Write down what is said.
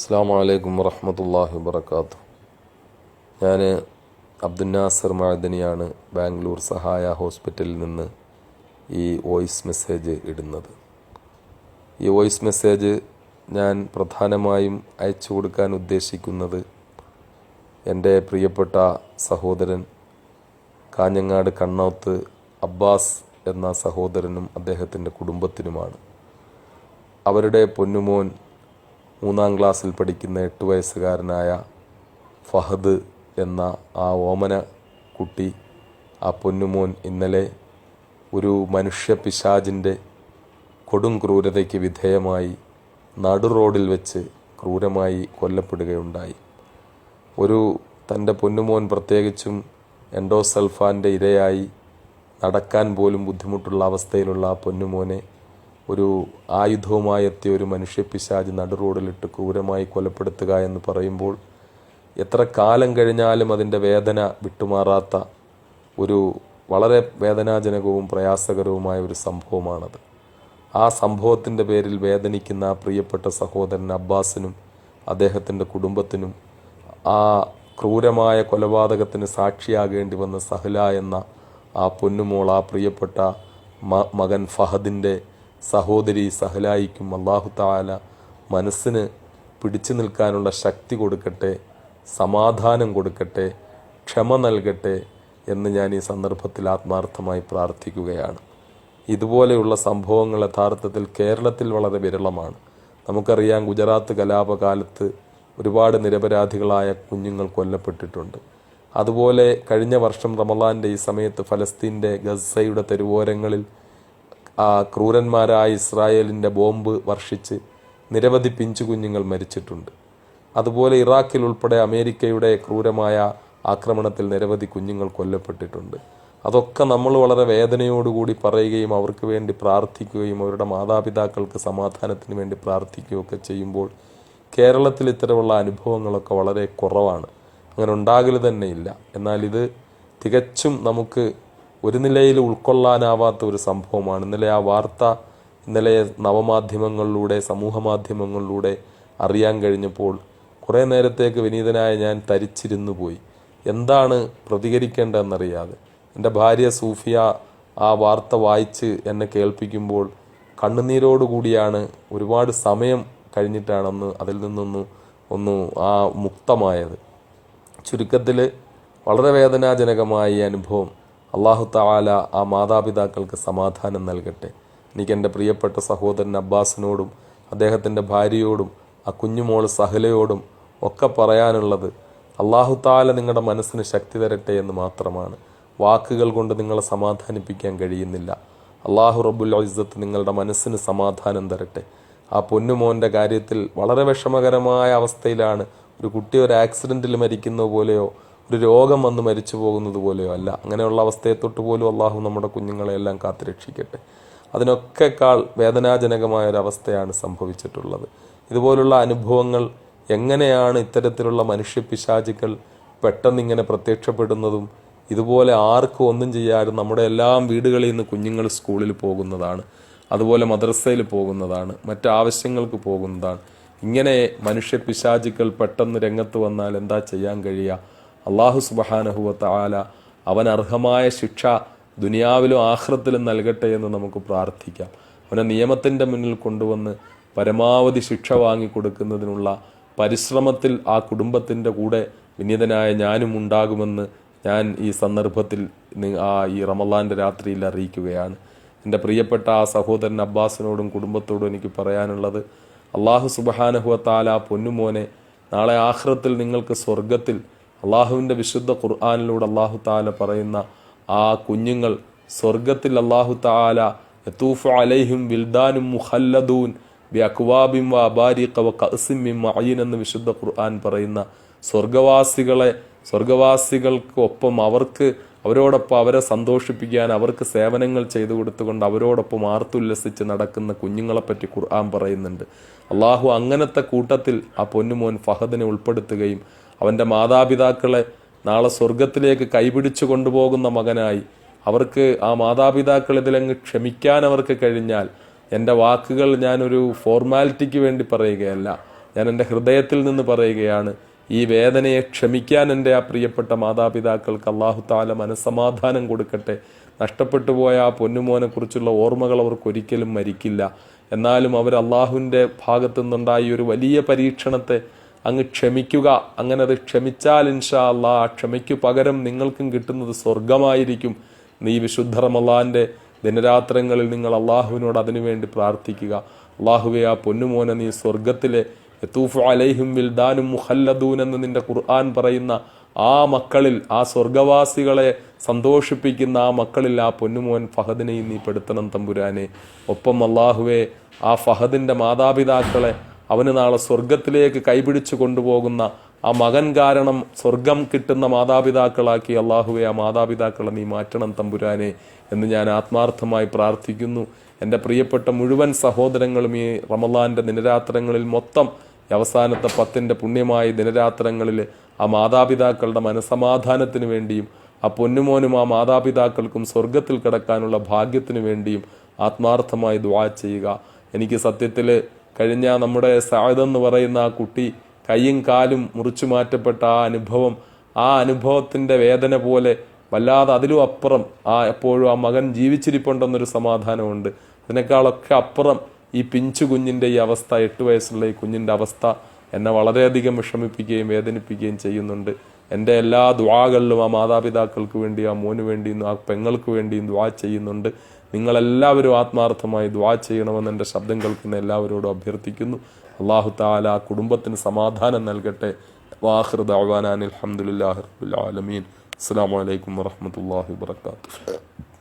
അസ്സലാമു അലൈക്കും വറഹ്മത്തുള്ളാഹി വബറകാതുഹു. ഞാൻ അബ്ദുൽ നാസർ മഅദനിയാണ് ബാംഗ്ലൂർ സഹായ ഹോസ്പിറ്റലിൽ നിന്ന് ഈ വോയിസ് മെസ്സേജ് ഇടുന്നത്. ഈ വോയിസ് മെസ്സേജ് ഞാൻ പ്രധാനമായും അയച്ചു കൊടുക്കാൻ ഉദ്ദേശിക്കുന്നത് എൻ്റെ പ്രിയപ്പെട്ട സഹോദരൻ കാഞ്ഞങ്ങാട് കണ്ണോത്ത് അബ്ബാസ് എന്ന സഹോദരനും അദ്ദേഹത്തിൻ്റെ കുടുംബത്തിനുമാണ്. അവരുടെ പൊന്നുമോൻ 3-ാം ക്ലാസ്സിൽ പഠിക്കുന്ന 8 വയസ്സുകാരനായ ഫഹദ് എന്ന ആ ഓമന കുട്ടി, ആ പൊന്നുമോൻ ഇന്നലെ ഒരു മനുഷ്യ പിശാചിൻ്റെ കൊടും ക്രൂരതയ്ക്ക് വിധേയമായി നടു റോഡിൽ വെച്ച് ക്രൂരമായി കൊല്ലപ്പെടുകയുണ്ടായി. തൻ്റെ പൊന്നുമോൻ പ്രത്യേകിച്ചും എൻഡോസൾഫാൻ്റെ ഇരയായി നടക്കാൻ പോലും ബുദ്ധിമുട്ടുള്ള അവസ്ഥയിലുള്ള ആ പൊന്നുമോനെ ഒരു ആയുധവുമായി എത്തിയ ഒരു മനുഷ്യപ്പിശാച് നടു റോഡിലിട്ട് ക്രൂരമായി കൊലപ്പെടുത്തുക എന്ന് പറയുമ്പോൾ എത്ര കാലം കഴിഞ്ഞാലും അതിൻ്റെ വേദന വിട്ടുമാറാത്ത ഒരു വളരെ വേദനാജനകവും പ്രയാസകരവുമായ ഒരു സംഭവമാണത്. ആ സംഭവത്തിൻ്റെ പേരിൽ വേദനിക്കുന്ന ആ പ്രിയപ്പെട്ട സഹോദരൻ അബ്ബാസിനും അദ്ദേഹത്തിൻ്റെ കുടുംബത്തിനും ആ ക്രൂരമായ കൊലപാതകത്തിന് സാക്ഷിയാകേണ്ടി വന്ന സഹല എന്ന ആ പൊന്നുമോൾ, ആ പ്രിയപ്പെട്ട മകൻ ഫഹദിൻ്റെ സഹോദരി സഹലായിക്കും അല്ലാഹു തആല മനസ്സിന് പിടിച്ചു നിൽക്കാനുള്ള ശക്തി കൊടുക്കട്ടെ, സമാധാനം കൊടുക്കട്ടെ, ക്ഷമ നൽകട്ടെ എന്ന് ഞാൻ ഈ സന്ദർഭത്തിൽ ആത്മാർത്ഥമായി പ്രാർത്ഥിക്കുകയാണ്. ഇതുപോലെയുള്ള സംഭവങ്ങൾ യഥാർത്ഥത്തിൽ കേരളത്തിൽ വളരെ വിരളമാണ്. നമുക്കറിയാം, ഗുജറാത്ത് കലാപകാലത്ത് ഒരുപാട് നിരപരാധികളായ കുഞ്ഞുങ്ങൾ കൊല്ലപ്പെട്ടിട്ടുണ്ട്. അതുപോലെ കഴിഞ്ഞ വർഷം റമളാൻ്റെ ഈ സമയത്ത് ഫലസ്തീൻ്റെ ഗസയുടെ തെരുവോരങ്ങളിൽ ആ ക്രൂരന്മാരായ ഇസ്രായേലിൻ്റെ ബോംബ് വർഷിച്ച് നിരവധി പിഞ്ചു കുഞ്ഞുങ്ങൾ മരിച്ചിട്ടുണ്ട്. അതുപോലെ ഇറാഖിൽ ഉൾപ്പെടെ അമേരിക്കയുടെ ക്രൂരമായ ആക്രമണത്തിൽ നിരവധി കുഞ്ഞുങ്ങൾ കൊല്ലപ്പെട്ടിട്ടുണ്ട്. അതൊക്കെ നമ്മൾ വളരെ വേദനയോടുകൂടി പറയുകയും അവർക്ക് വേണ്ടി പ്രാർത്ഥിക്കുകയും അവരുടെ മാതാപിതാക്കൾക്ക് സമാധാനത്തിന് വേണ്ടി പ്രാർത്ഥിക്കുകയൊക്കെ ചെയ്യുമ്പോൾ കേരളത്തിൽ ഇത്തരമുള്ള അനുഭവങ്ങളൊക്കെ വളരെ കുറവാണ്. അങ്ങനെ ഉണ്ടാകൽ തന്നെയില്ല. എന്നാൽ ഇത് തികച്ചും നമുക്ക് ഒരു നിലയിൽ ഉൾക്കൊള്ളാനാവാത്ത ഒരു സംഭവമാണ്. ഇന്നലെ ആ വാർത്ത നവമാധ്യമങ്ങളിലൂടെ, സമൂഹ മാധ്യമങ്ങളിലൂടെ അറിയാൻ കഴിഞ്ഞപ്പോൾ കുറേ നേരത്തേക്ക് വിനീതനായ ഞാൻ തരിച്ചിരുന്നു പോയി. എന്താണ് പ്രതികരിക്കേണ്ടതെന്നറിയാതെ. എൻ്റെ ഭാര്യ സൂഫിയ ആ വാർത്ത വായിച്ച് എന്നെ കേൾപ്പിക്കുമ്പോൾ കണ്ണുനീരോടുകൂടിയാണ്, ഒരുപാട് സമയം കഴിഞ്ഞിട്ടാണ് അതിൽ നിന്നൊന്ന് മുക്തമായത്. ചുരുക്കത്തിൽ വളരെ വേദനാജനകമായ ഈ അനുഭവം അല്ലാഹു തആല ആ മാതാപിതാക്കൾക്ക് സമാധാനം നൽകട്ടെ. എനിക്കെൻ്റെ പ്രിയപ്പെട്ട സഹോദരൻ അബ്ബാസിനോടും അദ്ദേഹത്തിൻ്റെ ഭാര്യയോടും ആ കുഞ്ഞുമോൾ സഹലയോടും ഒക്കെ പറയാനുള്ളത്, അല്ലാഹു തആല നിങ്ങളുടെ മനസ്സിന് ശക്തി തരട്ടെ എന്ന് മാത്രമാണ്. വാക്കുകൾ കൊണ്ട് നിങ്ങളെ സമാധാനിപ്പിക്കാൻ കഴിയുന്നില്ല. അല്ലാഹു റബ്ബുൽ ഇസ്സത്ത് നിങ്ങളുടെ മനസ്സിന് സമാധാനം തരട്ടെ. ആ പൊന്നുമോൻ്റെ കാര്യത്തിൽ വളരെ വിഷമകരമായ അവസ്ഥയിലാണ്. ഒരു കുട്ടി ഒരു ആക്സിഡൻറ്റിൽ മരിക്കുന്ന പോലെയോ ഒരു രോഗം വന്ന് മരിച്ചു പോകുന്നത് പോലെയോ അല്ല. അങ്ങനെയുള്ള അവസ്ഥയെ തൊട്ട് പോലും അള്ളാഹു നമ്മുടെ കുഞ്ഞുങ്ങളെയെല്ലാം കാത്തുരക്ഷിക്കട്ടെ. അതിനൊക്കെക്കാൾ വേദനാജനകമായ ഒരവസ്ഥയാണ് സംഭവിച്ചിട്ടുള്ളത്. ഇതുപോലുള്ള അനുഭവങ്ങൾ എങ്ങനെയാണ് ഇത്തരത്തിലുള്ള മനുഷ്യപ്പിശാചുക്കൾ പെട്ടെന്നിങ്ങനെ പ്രത്യക്ഷപ്പെടുന്നതും, ഇതുപോലെ ആർക്കും ഒന്നും ചെയ്യാതെ നമ്മുടെ എല്ലാം വീടുകളിൽ നിന്ന് കുഞ്ഞുങ്ങൾ സ്കൂളിൽ പോകുന്നതാണ്, അതുപോലെ മദ്രസയിൽ പോകുന്നതാണ്, മറ്റാവശ്യങ്ങൾക്ക് പോകുന്നതാണ്. ഇങ്ങനെ മനുഷ്യപ്പിശാചുക്കൾ പെട്ടെന്ന് രംഗത്ത് വന്നാൽ എന്താ ചെയ്യാൻ കഴിയുക? അല്ലാഹു സുബ്ഹാനഹു വ തആല അവൻ അർഹമായ ശിക്ഷ ദുനിയാവിലും ആഖിറത്തിലും നൽകട്ടെ എന്ന് നമുക്ക് പ്രാർത്ഥിക്കാം. അവനെ നിയമത്തിൻ്റെ മുന്നിൽ കൊണ്ടുവന്ന് പരമാവധി ശിക്ഷ വാങ്ങിക്കൊടുക്കുന്നതിനുള്ള പരിശ്രമത്തിൽ ആ കുടുംബത്തിൻ്റെ കൂടെ വിനീതനായ ഞാനും ഉണ്ടാകുമെന്ന് ഞാൻ ഈ സന്ദർഭത്തിൽ ഈ റമളാൻ്റെ രാത്രിയിൽ അറിയിക്കുകയാണ്. എൻ്റെ പ്രിയപ്പെട്ട ആ സഹോദരൻ അബ്ബാസിനോടും കുടുംബത്തോടും എനിക്ക് പറയാനുള്ളത്, അല്ലാഹു സുബ്ഹാനഹു വ തആല പൊന്നുമോനെ നാളെ ആഖിറത്തിൽ നിങ്ങൾക്ക് സ്വർഗത്തിൽ അള്ളാഹുവിൻ്റെ വിശുദ്ധ ഖുർആനിലൂടെ അല്ലാഹു തആല പറയുന്ന ആ കുഞ്ഞുങ്ങൾ സ്വർഗത്തിൽ അല്ലാഹു തആല യതൂഫു അലൈഹിം വിൽദാനും മുഖല്ലദൂൻ ബി അക്വാബിൻ വ അബാരിഖ വ കഅസിൻ മിൻ മഅയിൻ എന്ന് വിശുദ്ധ ഖുർആൻ പറയുന്ന സ്വർഗവാസികൾക്ക് ഒപ്പം അവരോടൊപ്പം അവരെ സന്തോഷിപ്പിക്കാൻ അവർക്ക് സേവനങ്ങൾ ചെയ്തു കൊടുത്തുകൊണ്ട് അവരോടൊപ്പം ആർത്തുല്ലസിച്ച് നടക്കുന്ന കുഞ്ഞുങ്ങളെപ്പറ്റി ഖുർആൻ പറയുന്നുണ്ട്. അള്ളാഹു അങ്ങനത്തെ കൂട്ടത്തിൽ ആ പൊന്നുമോൻ ഫഹദിനെ ഉൾപ്പെടുത്തുകയും അവൻ്റെ മാതാപിതാക്കളെ നാളെ സ്വർഗത്തിലേക്ക് കൈപിടിച്ചു കൊണ്ടുപോകുന്ന മകനായി അവർക്ക് ആ മാതാപിതാക്കൾ ഇതിലങ്ങ് ക്ഷമിക്കാൻ അവർക്ക് കഴിഞ്ഞാൽ, എൻ്റെ വാക്കുകൾ ഞാനൊരു ഫോർമാലിറ്റിക്ക് വേണ്ടി പറയുകയല്ല, ഞാൻ എൻ്റെ ഹൃദയത്തിൽ നിന്ന് പറയുകയാണ്, ഈ വേദനയെ ക്ഷമിക്കാൻ എൻ്റെ ആ പ്രിയപ്പെട്ട മാതാപിതാക്കൾക്ക് അള്ളാഹു താല മനസ്സമാധാനം കൊടുക്കട്ടെ. നഷ്ടപ്പെട്ടു പോയ ആ പൊന്നുമോനെ കുറിച്ചുള്ള ഓർമ്മകൾ അവർക്ക് ഒരിക്കലും മരിക്കില്ല. എന്നാലും അവർ അള്ളാഹുവിൻ്റെ ഭാഗത്തു നിന്നുണ്ടായി ഒരു വലിയ പരീക്ഷണത്തെ അങ്ങ് ക്ഷമിക്കുക. അങ്ങനെ അത് ക്ഷമിച്ചാൽ ഇൻഷാ അള്ളാഹ് ആ ക്ഷമയ്ക്കു പകരം നിങ്ങൾക്കും കിട്ടുന്നത് സ്വർഗമായിരിക്കും. നീ വിശുദ്ധ റമളാന്റെ ദിനരാത്രങ്ങളിൽ നിങ്ങൾ അള്ളാഹുവിനോട് അതിനുവേണ്ടി പ്രാർത്ഥിക്കുക. അള്ളാഹുവെ, ആ പൊന്നുമോനെ നീ സ്വർഗത്തിലെ യതൂഫു അലൈഹിം വിൽദാനും മുഖല്ലദൂൻ എന്ന് നിന്റെ ഖുർആൻ പറയുന്ന ആ മക്കളിൽ, ആ സ്വർഗവാസികളെ സന്തോഷിപ്പിക്കുന്ന ആ മക്കളിൽ ആ പൊന്നുമോൻ ഫഹദിനെയും നീ പെടുത്തണം തമ്പുരാനെ. ഒപ്പം അള്ളാഹുവെ, ആ ഫഹദിന്റെ മാതാപിതാക്കളെ അവന് നാളെ സ്വർഗത്തിലേക്ക് കൈപിടിച്ചു കൊണ്ടുപോകുന്ന ആ മകൻ കാരണം സ്വർഗം കിട്ടുന്ന മാതാപിതാക്കളാക്കി അള്ളാഹുവെ ആ മാതാപിതാക്കളെ നീ മാറ്റണം തമ്പുരാനെ എന്ന് ഞാൻ ആത്മാർത്ഥമായി പ്രാർത്ഥിക്കുന്നു. എൻ്റെ പ്രിയപ്പെട്ട മുഴുവൻ സഹോദരങ്ങളും ഈ റമളാന്റെ ദിനരാത്രങ്ങളിൽ മൊത്തം അവസാനത്തെ 10 പുണ്യമായ ദിനരാത്രങ്ങളിൽ ആ മാതാപിതാക്കളുടെ മനസമാധാനത്തിന് വേണ്ടിയും ആ പൊന്നുമോനും ആ മാതാപിതാക്കൾക്കും സ്വർഗത്തിൽ കിടക്കാനുള്ള ഭാഗ്യത്തിന് വേണ്ടിയും ആത്മാർത്ഥമായി ദുആ ചെയ്യുക. എനിക്ക് സത്യത്തിൽ കഴിഞ്ഞ നമ്മുടെ സഅദ് എന്ന് പറയുന്ന ആ കുട്ടി കൈയും കാലും മുറിച്ചു മാറ്റപ്പെട്ട ആ അനുഭവത്തിന്റെ വേദന പോലെ വല്ലാതെ അതിലും അപ്പുറം എപ്പോഴും ആ മകൻ ജീവിച്ചിരിപ്പുണ്ടെന്നൊരു സമാധാനമുണ്ട്. അതിനേക്കാളൊക്കെ അപ്പുറം ഈ പിഞ്ചു കുഞ്ഞിന്റെ ഈ അവസ്ഥ, 8 വയസ്സുള്ള ഈ കുഞ്ഞിന്റെ അവസ്ഥ എന്നെ വളരെയധികം വിഷമിപ്പിക്കുകയും വേദനിപ്പിക്കുകയും ചെയ്യുന്നുണ്ട്. എൻ്റെ എല്ലാ ദുആകളിലും ആ മാതാപിതാക്കൾക്ക് വേണ്ടി, ആ മോന് വേണ്ടിയും ആ പെങ്ങൾക്ക് വേണ്ടിയും ദുആ ചെയ്യുന്നുണ്ട്. നിങ്ങളെല്ലാവരും ആത്മാർത്ഥമായി ദുആ ചെയ്യണമെന്ന് എൻ്റെ ശബ്ദം കേൾക്കുന്ന എല്ലാവരോടും അഭ്യർത്ഥിക്കുന്നു. അല്ലാഹു തആല ആ കുടുംബത്തിന് സമാധാനം നൽകട്ടെ. വാഖിറു ദഅ്വാനാ അൽഹംദുലില്ലാഹി റബ്ബിൽ ആലമീൻ. അസ്സലാമു അലൈക്കും വറഹ്മത്തുള്ളാഹി വബറകാതുഹു.